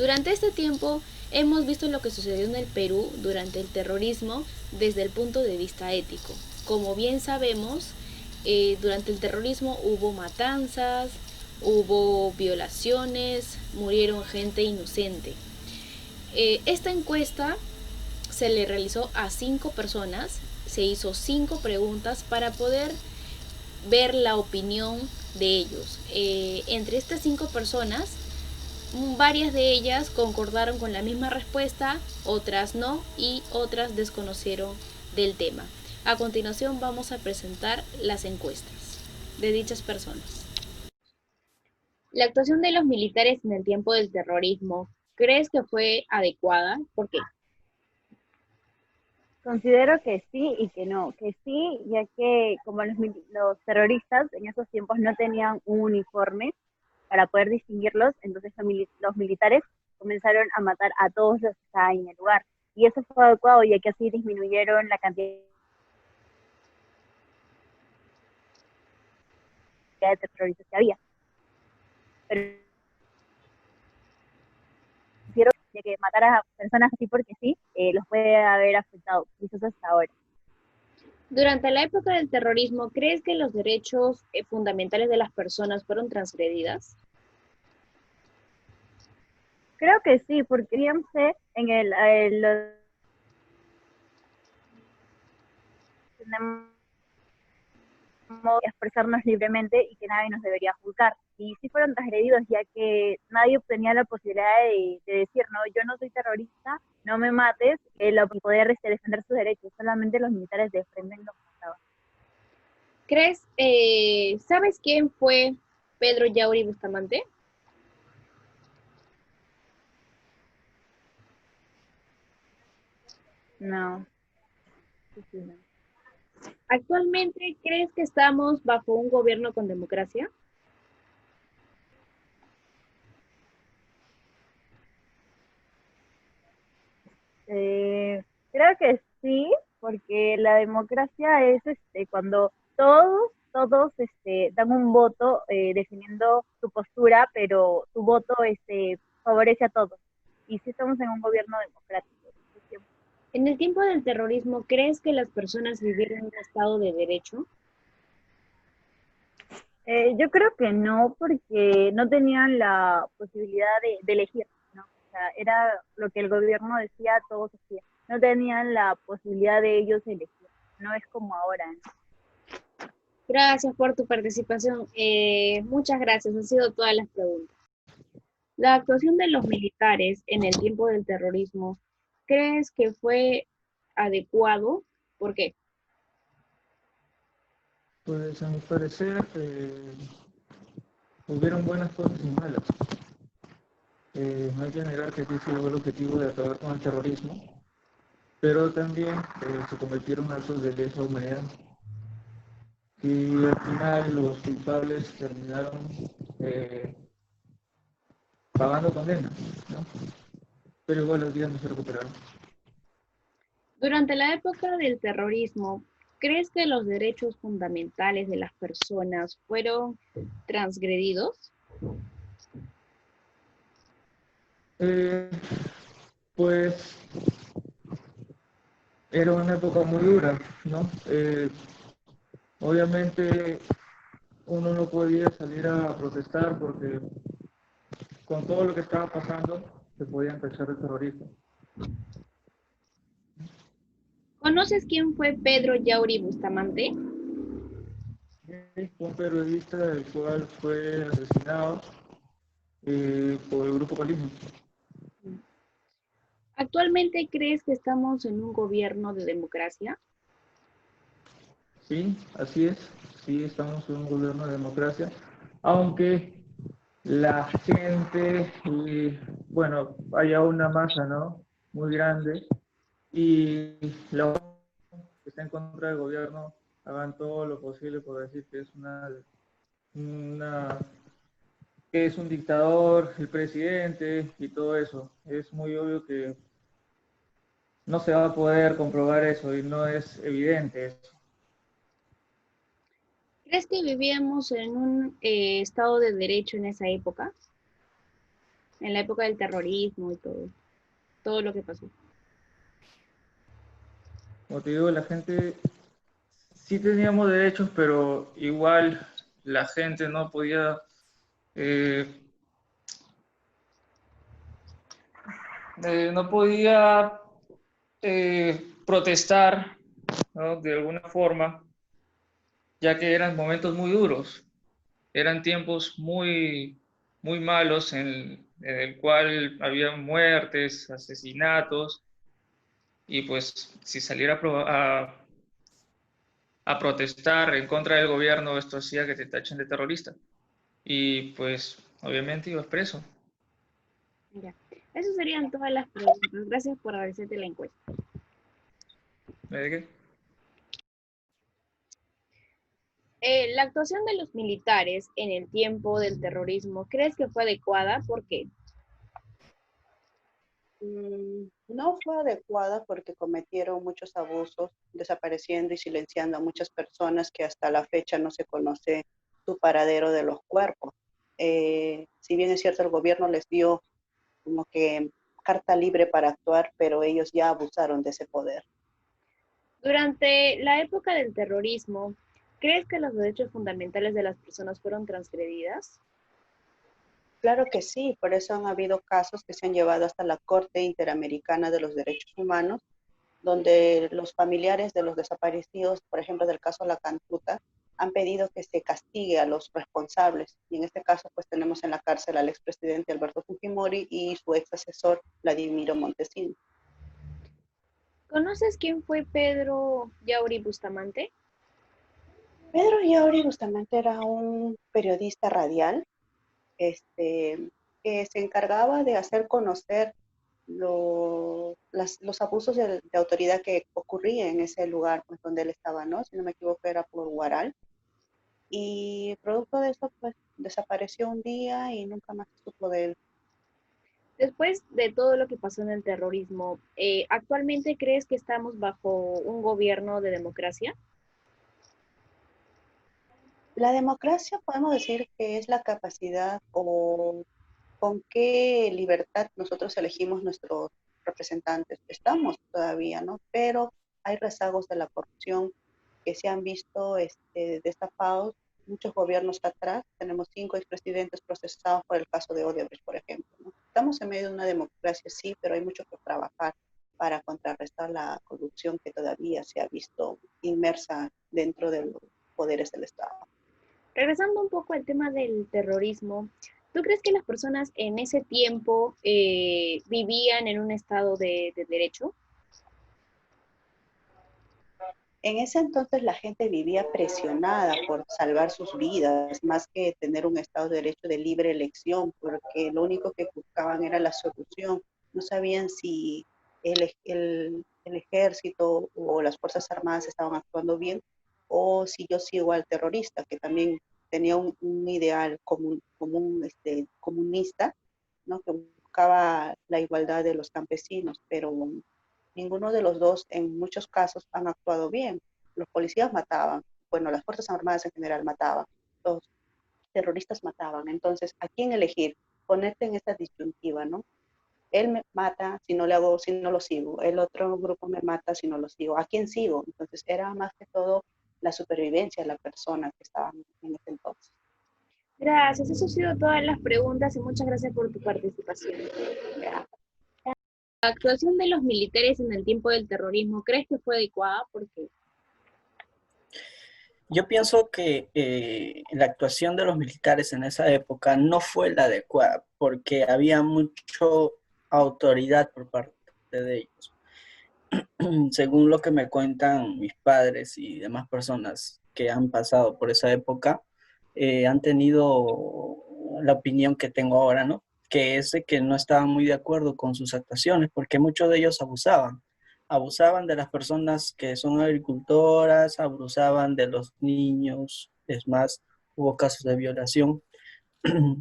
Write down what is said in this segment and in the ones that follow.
Durante este tiempo hemos visto lo que sucedió en el Perú durante el terrorismo desde el punto de vista ético. Como bien sabemos, durante el terrorismo hubo matanzas, hubo violaciones, murieron gente inocente. Esta encuesta se le realizó a 5 personas, se hizo 5 preguntas para poder ver la opinión de ellos. Entre estas 5 personas, varias de ellas concordaron con la misma respuesta, otras no y otras desconocieron del tema. A continuación vamos a presentar las encuestas de dichas personas. La actuación de los militares en el tiempo del terrorismo, ¿crees que fue adecuada? ¿Por qué? Considero que sí y que no. Que sí, ya que como los terroristas en esos tiempos no tenían un uniforme para poder distinguirlos, entonces los militares comenzaron a matar a todos los que estaban en el lugar. Y eso fue adecuado, ya que así disminuyeron la cantidad de terroristas que había. Pero considero que matar a personas así porque sí, los puede haber afectado, quizás hasta ahora. Durante la época del terrorismo, ¿crees que los derechos fundamentales de las personas fueron transgredidas? Creo que sí, porque fíjense en tenemos expresarnos libremente y que nadie nos debería juzgar. Y sí fueron transgredidos, ya que nadie tenía la posibilidad de decir, no, yo no soy terrorista, no me mates, y poder defender sus derechos. Solamente los militares defenden los mataban. ¿Crees, sabes quién fue Pedro Yauri Bustamante? No, sí, sí, no. ¿Actualmente crees que estamos bajo un gobierno con democracia? Creo que sí, porque la democracia es cuando todos dan un voto definiendo su postura, pero su voto favorece a todos. Y sí estamos en un gobierno democrático. En el tiempo del terrorismo, ¿crees que las personas vivieron en un estado de derecho? Yo creo que no, porque no tenían la posibilidad de elegir, ¿no? O sea, era lo que el gobierno decía, todos hacían. No tenían la posibilidad de ellos elegir. No es como ahora, ¿no? Gracias por tu participación. Muchas gracias. Han sido todas las preguntas. La actuación de los militares en el tiempo del terrorismo, ¿crees que fue adecuado? ¿Por qué? Pues a mi parecer hubieron buenas cosas y malas. No hay que negar que sí se logró el objetivo de acabar con el terrorismo, pero también se cometieron actos de lesa humanidad y al final los culpables terminaron eh, pagando condenas, ¿no? Pero igual los días no se recuperaron. Durante la época del terrorismo, ¿crees que los derechos fundamentales de las personas fueron transgredidos? Eh, pues era una época muy dura, ¿no? Obviamente uno no podía salir a protestar porque con todo lo que estaba pasando se podían tachar de terroristas. ¿Conoces quién fue Pedro Yauri Bustamante? Un periodista del cual fue asesinado por el grupo Colima. ¿Actualmente crees que estamos en un gobierno de democracia? Sí, así es. Sí, estamos en un gobierno de democracia, aunque la gente, bueno, haya una masa, ¿no? Muy grande y la que está en contra del gobierno hagan todo lo posible por decir que es una que es un dictador, el presidente y todo eso. Es muy obvio que no se va a poder comprobar eso y no es evidente eso. ¿Crees que vivíamos en un estado de derecho en esa época? en la época del terrorismo y todo lo que pasó. Como te digo, la gente sí teníamos derechos, pero igual la gente no podía eh, no podía protestar, ¿no? De alguna forma, ya que eran momentos muy duros, eran tiempos muy malos en el cual había muertes, asesinatos, y pues si saliera a protestar en contra del gobierno, esto hacía que te tachen de terrorista. Y pues obviamente ibas preso. Ya. Esas serían todas las preguntas. Gracias por hacerte la encuesta. ¿De qué? La actuación de los militares en el tiempo del terrorismo, ¿crees que fue adecuada? ¿Por qué? No fue adecuada porque cometieron muchos abusos, desapareciendo y silenciando a muchas personas que hasta la fecha no se conoce su paradero de los cuerpos. Si bien es cierto, el gobierno les dio como que carta libre para actuar, pero ellos ya abusaron de ese poder. Durante la época del terrorismo, ¿crees que los derechos fundamentales de las personas fueron transgredidas? Claro que sí, por eso han habido casos que se han llevado hasta la Corte Interamericana de los Derechos Humanos, donde los familiares de los desaparecidos, por ejemplo, del caso La Cantuta, han pedido que se castigue a los responsables. Y en este caso, pues tenemos en la cárcel al expresidente Alberto Fujimori y su ex asesor, Vladimiro Montesino. ¿Conoces quién fue Pedro Yauri Bustamante? Pedro Yauri Bustamante era un periodista radial, que se encargaba de hacer conocer los abusos de autoridad que ocurrían en ese lugar, pues, donde él estaba, ¿no? Si no me equivoco, era por Huaral. Y producto de eso, pues desapareció un día y nunca más se supo de él. Después de todo lo que pasó en el terrorismo, ¿actualmente crees que estamos bajo un gobierno de democracia? La democracia podemos decir que es la capacidad o con qué libertad nosotros elegimos nuestros representantes. Estamos todavía, ¿no? Pero hay rezagos de la corrupción que se han visto destapados muchos gobiernos atrás. Tenemos 5 expresidentes procesados por el caso de Odebrecht, por ejemplo, ¿no? Estamos en medio de una democracia, sí, pero hay mucho que trabajar para contrarrestar la corrupción que todavía se ha visto inmersa dentro de los poderes del Estado. Regresando un poco al tema del terrorismo, ¿tú crees que las personas en ese tiempo vivían en un estado de derecho? En ese entonces la gente vivía presionada por salvar sus vidas, más que tener un Estado de Derecho de libre elección, porque lo único que buscaban era la solución. No sabían si el ejército o las Fuerzas Armadas estaban actuando bien, o si yo sigo al terrorista, que también tenía un ideal comunista, ¿no? Que buscaba la igualdad de los campesinos, pero ninguno de los dos en muchos casos han actuado bien. Los policías mataban, bueno, las Fuerzas Armadas en general mataban, los terroristas mataban. Entonces, ¿a quién elegir? Ponerte en esta disyuntiva, ¿no? Él me mata si no le hago, si no lo sigo. El otro grupo me mata si no lo sigo. ¿A quién sigo? Entonces, era más que todo la supervivencia de la persona que estaba en ese entonces. Gracias, eso han sido todas las preguntas y muchas gracias por tu participación. Ya. La actuación de los militares en el tiempo del terrorismo, ¿crees que fue adecuada? ¿Por qué? Yo pienso que la actuación de los militares en esa época no fue la adecuada porque había mucha autoridad por parte de ellos. Según lo que me cuentan mis padres y demás personas que han pasado por esa época, han tenido la opinión que tengo ahora, ¿no? Que es de que no estaban muy de acuerdo con sus actuaciones porque muchos de ellos abusaban de las personas que son agricultoras, abusaban de los niños, es más, hubo casos de violación.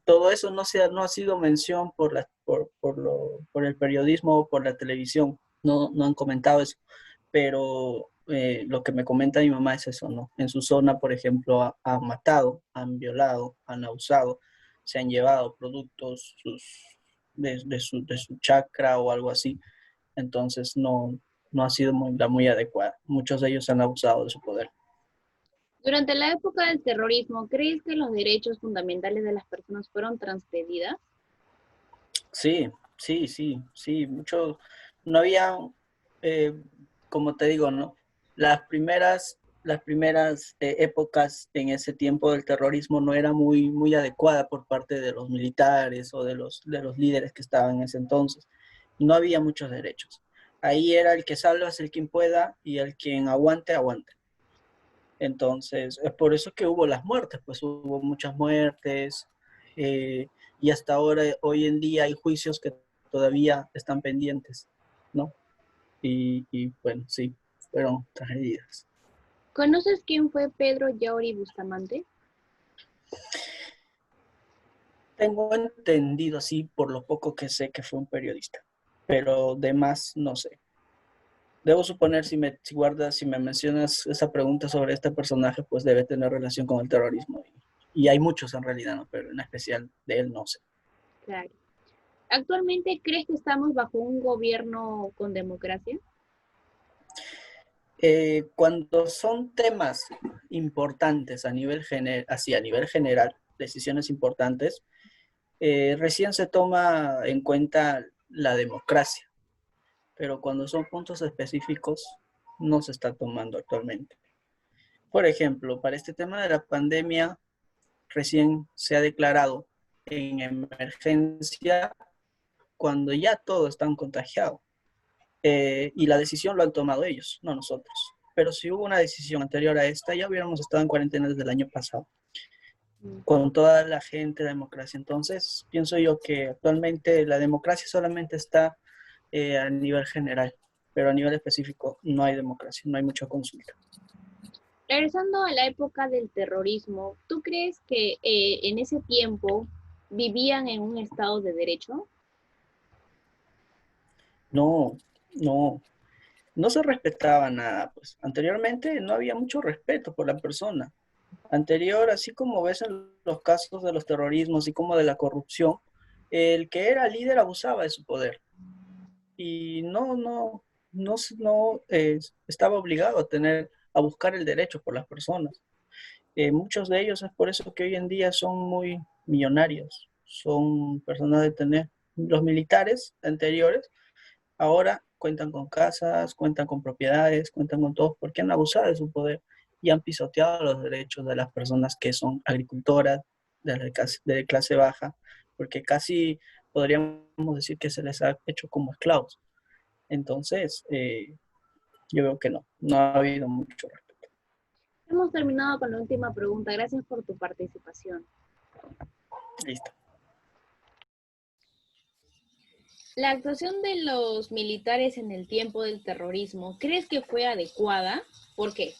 Todo eso no ha sido mención por el periodismo o por la televisión, no han comentado eso, pero lo que me comenta mi mamá es eso, ¿no? En su zona, por ejemplo, han matado, han violado, han abusado, se han llevado productos, de su chakra o algo así. Entonces no ha sido muy adecuada. Muchos de ellos han abusado de su poder. Durante la época del terrorismo, ¿crees que los derechos fundamentales de las personas fueron transgredidas? Sí, sí. Mucho, no había, eh, como te digo, ¿no? Las primeras épocas en ese tiempo del terrorismo no era muy adecuada por parte de los militares o de los líderes que estaban en ese entonces. No había muchos derechos. Ahí era el que salva es el quien pueda y el quien aguante, aguante. Entonces, es por eso que hubo las muertes, pues hubo muchas muertes, eh, y hasta ahora, hoy en día, hay juicios que todavía están pendientes, ¿no? Y bueno, sí, fueron tragedias. ¿Conoces quién fue Pedro Yauri Bustamante? Tengo entendido así, por lo poco que sé, que fue un periodista, pero de más no sé. Debo suponer, si me mencionas esa pregunta sobre este personaje, pues debe tener relación con el terrorismo. Y hay muchos en realidad, ¿no? Pero en especial de él no sé. Claro. ¿Actualmente crees que estamos bajo un gobierno con democracia? Cuando son temas importantes así a nivel general, decisiones importantes, recién se toma en cuenta la democracia, pero cuando son puntos específicos, no se está tomando actualmente. Por ejemplo, para este tema de la pandemia, recién se ha declarado en emergencia cuando ya todos están contagiados. Y la decisión lo han tomado ellos, no nosotros. Pero si hubo una decisión anterior a esta, ya hubiéramos estado en cuarentena desde el año pasado, con toda la gente de democracia. Entonces, pienso yo que actualmente la democracia solamente está a nivel general, pero a nivel específico no hay democracia, no hay mucha consulta. Regresando a la época del terrorismo, ¿tú crees que en ese tiempo vivían en un estado de derecho? No, no, no se respetaba nada, pues anteriormente no había mucho respeto por la persona. Anterior, así como ves en los casos de los terrorismos y como de la corrupción, el que era líder abusaba de su poder y no estaba obligado a buscar el derecho por las personas. Muchos de ellos es por eso que hoy en día son muy millonarios, son personas de tener. Los militares anteriores ahora cuentan con casas, cuentan con propiedades, cuentan con todo, porque han abusado de su poder y han pisoteado los derechos de las personas que son agricultoras, de clase baja, porque casi podríamos decir que se les ha hecho como esclavos. Entonces, yo veo que no ha habido mucho respeto. Hemos terminado con la última pregunta. Gracias por tu participación. Listo. La actuación de los militares en el tiempo del terrorismo, ¿crees que fue adecuada? ¿Por qué?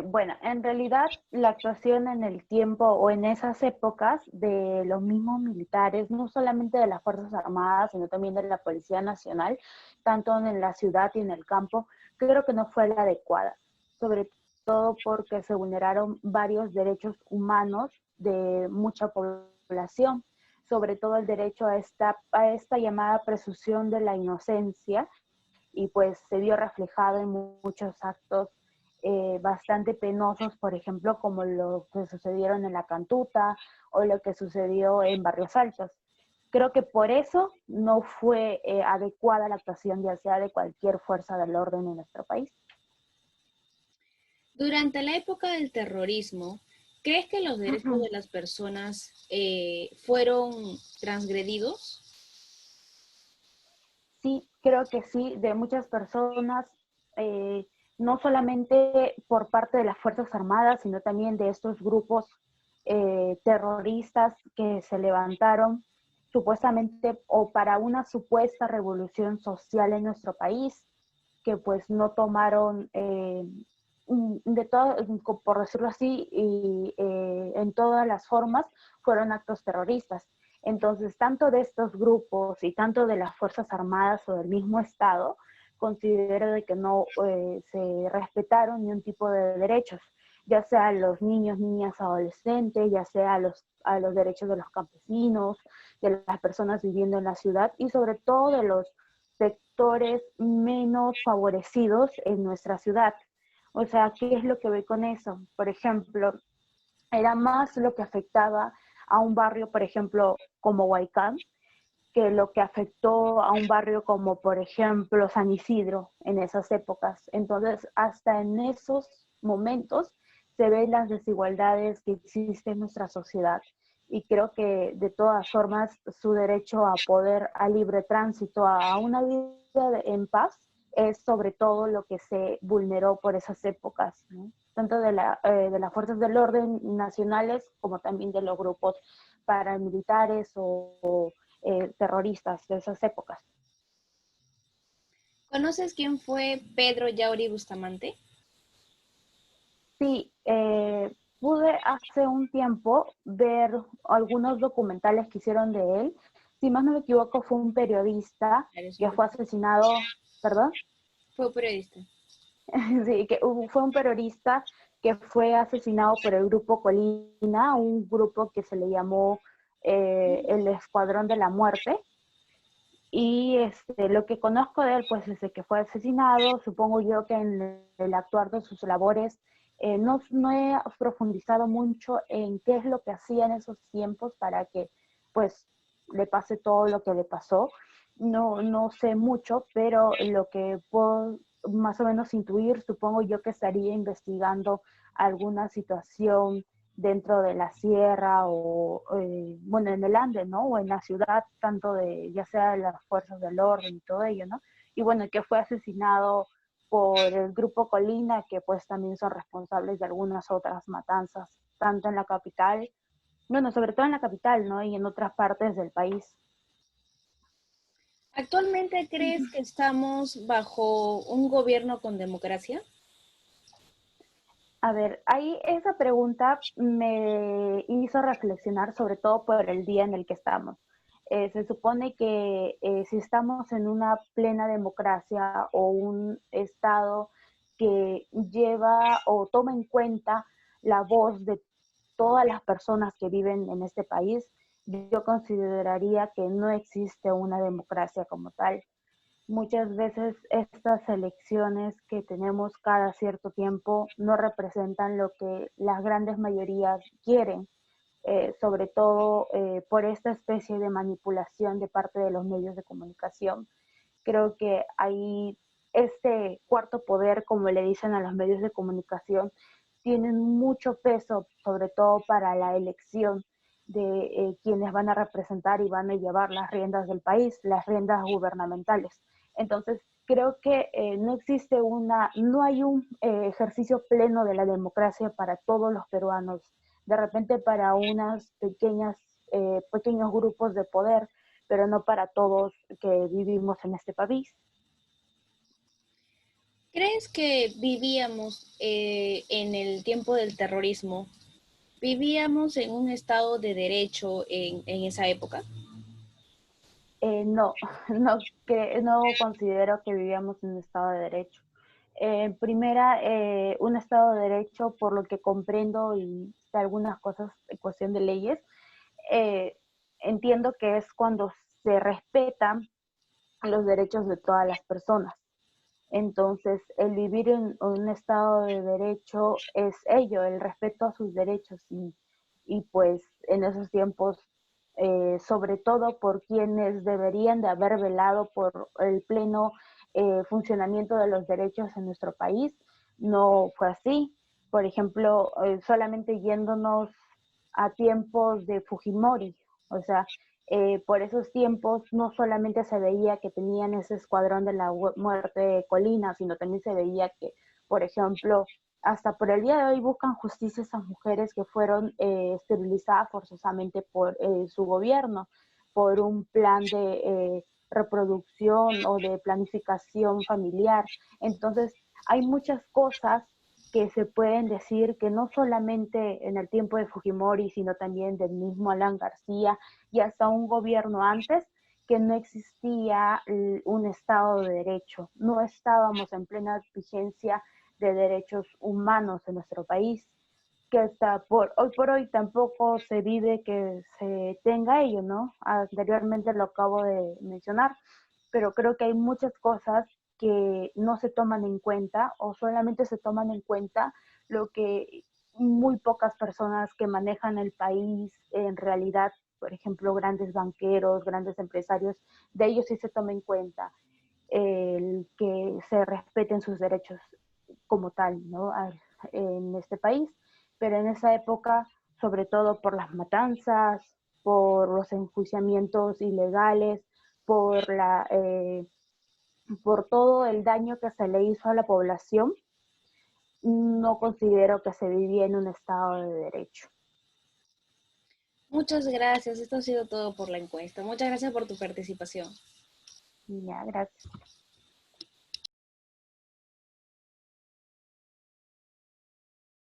Bueno, en realidad la actuación en el tiempo o en esas épocas de los mismos militares, no solamente de las Fuerzas Armadas, sino también de la Policía Nacional, tanto en la ciudad y en el campo, creo que no fue la adecuada, sobre todo porque se vulneraron varios derechos humanos de mucha población, sobre todo el derecho a esta llamada presunción de la inocencia, y pues se vio reflejado en muchos actos bastante penosos, por ejemplo, como lo que sucedieron en La Cantuta o lo que sucedió en Barrios Altos. Creo que por eso no fue adecuada la actuación, ya sea de cualquier fuerza del orden en nuestro país. Durante la época del terrorismo, ¿crees que los derechos de las personas fueron transgredidos? Sí, creo que sí, de muchas personas, no solamente por parte de las Fuerzas Armadas, sino también de estos grupos terroristas que se levantaron supuestamente o para una supuesta revolución social en nuestro país, que pues no tomaron de todo, por decirlo así, y en todas las formas fueron actos terroristas. Entonces, tanto de estos grupos y tanto de las Fuerzas Armadas o del mismo Estado, considero de que no se respetaron ni un tipo de derechos. ya sea a los niños, niñas, adolescentes, ya sea a los derechos de los campesinos, de las personas viviendo en la ciudad y sobre todo de los sectores menos favorecidos en nuestra ciudad. O sea, ¿qué es lo que voy con eso? Por ejemplo, era más lo que afectaba a un barrio, por ejemplo, como Huaycán, que lo que afectó a un barrio como, por ejemplo, San Isidro en esas épocas. Entonces, hasta en esos momentos se ven las desigualdades que existen en nuestra sociedad. Y creo que de todas formas su derecho a poder, a libre tránsito, a una vida en paz, es sobre todo lo que se vulneró por esas épocas, ¿no? Tanto de las fuerzas del orden nacionales como también de los grupos paramilitares o terroristas de esas épocas. ¿Conoces quién fue Pedro Yauri Bustamante? Sí, pude hace un tiempo ver algunos documentales que hicieron de él. Si más no me equivoco, fue un periodista que fue asesinado, ¿perdón? Fue un periodista. Sí, que fue un periodista que fue asesinado por el grupo Colina, un grupo que se le llamó el Escuadrón de la Muerte. Y lo que conozco de él, pues desde que fue asesinado, supongo yo que en el actuar de sus labores, no he profundizado mucho en qué es lo que hacía en esos tiempos para que pues le pase todo lo que le pasó. No sé mucho, pero lo que puedo más o menos intuir, supongo yo que estaría investigando alguna situación dentro de la sierra o, bueno, en el Ande, ¿no? O en la ciudad, tanto de, ya sea de las fuerzas del orden y todo ello, ¿no? Y bueno, que fue asesinado por el grupo Colina, que pues también son responsables de algunas otras matanzas, tanto en la capital, bueno, sobre todo en la capital, ¿no? Y en otras partes del país. ¿Actualmente crees que estamos bajo un gobierno con democracia? A ver, ahí esa pregunta me hizo reflexionar sobre todo por el día en el que estamos. Se supone que si estamos en una plena democracia o un estado que lleva o toma en cuenta la voz de todas las personas que viven en este país, yo consideraría que no existe una democracia como tal. Muchas veces estas elecciones que tenemos cada cierto tiempo no representan lo que las grandes mayorías quieren, sobre todo por esta especie de manipulación de parte de los medios de comunicación. Creo que ahí este cuarto poder, como le dicen a los medios de comunicación, tienen mucho peso, sobre todo para la elección de quienes van a representar y van a llevar las riendas del país, las riendas gubernamentales. Entonces, creo que no hay un ejercicio pleno de la democracia para todos los peruanos. De repente para unas pequeños grupos de poder, pero no para todos que vivimos en este país. ¿Crees que vivíamos en el tiempo del terrorismo? ¿Vivíamos en un estado de derecho en esa época? No, no considero que vivíamos en un estado de derecho. Primera, un estado de derecho, por lo que comprendo y de algunas cosas en cuestión de leyes, eh, entiendo que es cuando se respetan los derechos de todas las personas. Entonces, el vivir en un estado de derecho es ello, el respeto a sus derechos y pues en esos tiempos, sobre todo por quienes deberían de haber velado por el pleno funcionamiento de los derechos en nuestro país, no fue así. Por ejemplo, solamente yéndonos a tiempos de Fujimori, o sea, por esos tiempos no solamente se veía que tenían ese escuadrón de la muerte de Colina, sino también se veía que, por ejemplo, hasta por el día de hoy buscan justicia esas mujeres que fueron esterilizadas forzosamente por su gobierno, por un plan de reproducción o de planificación familiar. Entonces, hay muchas cosas que se pueden decir que no solamente en el tiempo de Fujimori, sino también del mismo Alan García y hasta un gobierno antes, que no existía un Estado de Derecho. No estábamos en plena vigencia de derechos humanos en nuestro país. que hasta hoy por hoy tampoco se vive que se tenga ello, ¿no? Anteriormente lo acabo de mencionar, pero creo que hay muchas cosas que no se toman en cuenta o solamente se toman en cuenta lo que muy pocas personas que manejan el país en realidad, por ejemplo, grandes banqueros, grandes empresarios, de ellos sí se toma en cuenta el que se respeten sus derechos como tal, ¿no? En este país, pero en esa época, sobre todo por las matanzas, por los enjuiciamientos ilegales, por por todo el daño que se le hizo a la población, no considero que se vivía en un estado de derecho. Muchas gracias. Esto ha sido todo por la encuesta. Muchas gracias por tu participación. Ya, gracias.